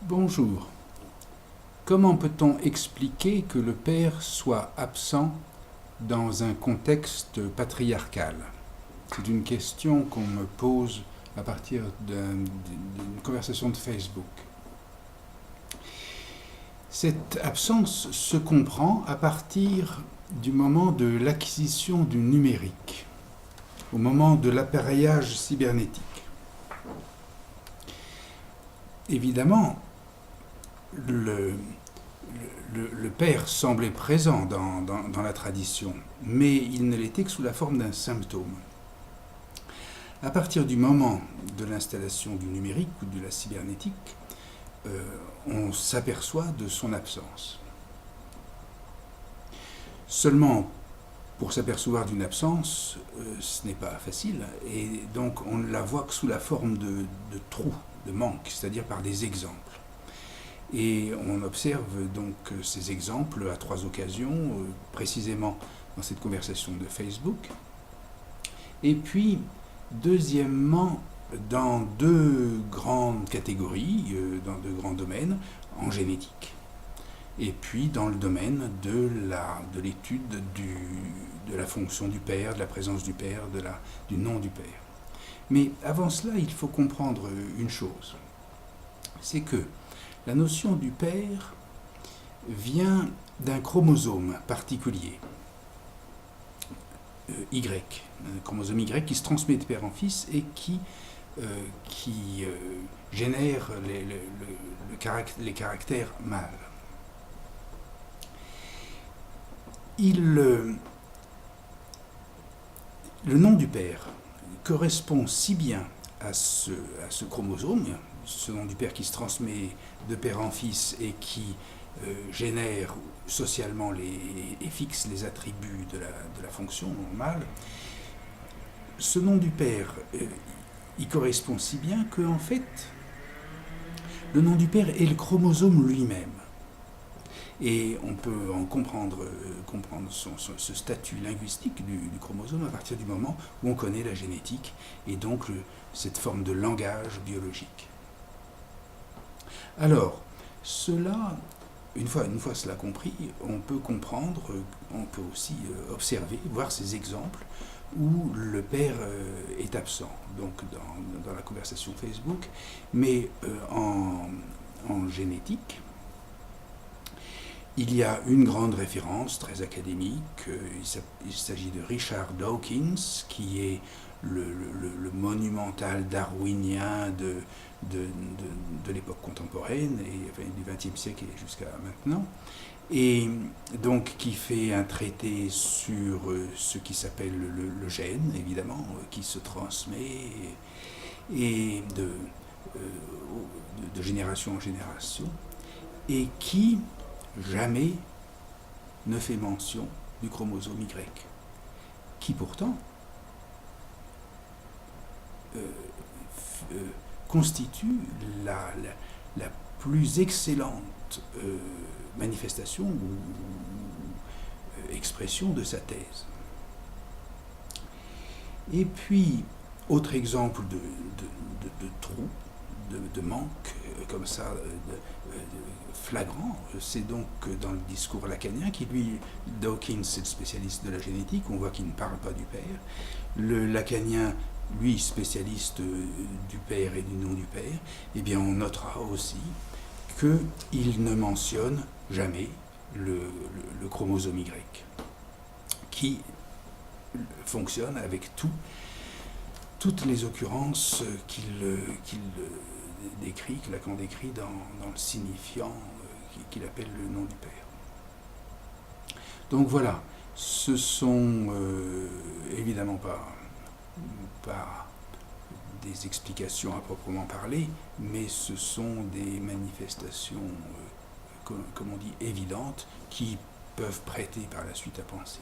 Bonjour. Comment peut-on expliquer que le père soit absent dans un contexte patriarcal? C'est une question qu'on me pose à partir d'une conversation de Facebook. Cette absence se comprend à partir du moment de l'acquisition du numérique, au moment de l'appareillage cybernétique. Évidemment, le père semblait présent dans la tradition, mais il ne l'était que sous la forme d'un symptôme. À partir du moment de l'installation du numérique ou de la cybernétique, on s'aperçoit de son absence. Seulement, pour s'apercevoir d'une absence, ce n'est pas facile, et donc on ne la voit que sous la forme de trous, de manques, c'est-à-dire par des exemples. Et on observe donc ces exemples à 3 occasions, précisément dans cette conversation de Facebook. Et puis, deuxièmement, dans 2 grandes catégories, dans 2 grands domaines, en génétique. Et puis dans le domaine de l'étude de la fonction du père, de la présence du père, du nom du père. Mais avant cela, il faut comprendre une chose. C'est que la notion du père vient d'un chromosome particulier, Y, un chromosome Y qui se transmet de père en fils et qui génère les caractères mâles. Le nom du père correspond si bien à ce chromosome, ce nom du père qui se transmet de père en fils et qui génère socialement et fixe les attributs de la fonction mâle. Ce nom du père, il correspond si bien que, en fait, le nom du père est le chromosome lui-même. Et on peut en comprendre ce statut linguistique du chromosome à partir du moment où on connaît la génétique et donc cette forme de langage biologique. Alors, cela, une fois cela compris, on peut comprendre, on peut aussi observer, voir ces exemples où le père est absent, donc dans la conversation Facebook, mais en génétique. Il y a une grande référence très académique, il s'agit de Richard Dawkins, qui est le monumental darwinien de l'époque contemporaine, et du XXe siècle et jusqu'à maintenant, et donc qui fait un traité sur ce qui s'appelle le gène, évidemment, qui se transmet et de génération en génération, et qui jamais ne fait mention du chromosome Y, qui pourtant constitue la plus excellente manifestation ou expression de sa thèse. Et puis, autre exemple de trou, de manque, comme ça, flagrant, c'est donc dans le discours lacanien, qui lui, Dawkins, c'est le spécialiste de la génétique, on voit qu'il ne parle pas du père. Le lacanien, lui, spécialiste du père et du nom du père, eh bien on notera aussi qu'il ne mentionne jamais le chromosome Y, qui fonctionne avec toutes les occurrences qu'il décrit, que Lacan décrit dans le signifiant qu'il appelle le nom du père. Donc voilà, ce sont évidemment pas des explications à proprement parler, mais ce sont des manifestations, comme on dit, évidentes, qui peuvent prêter par la suite à penser.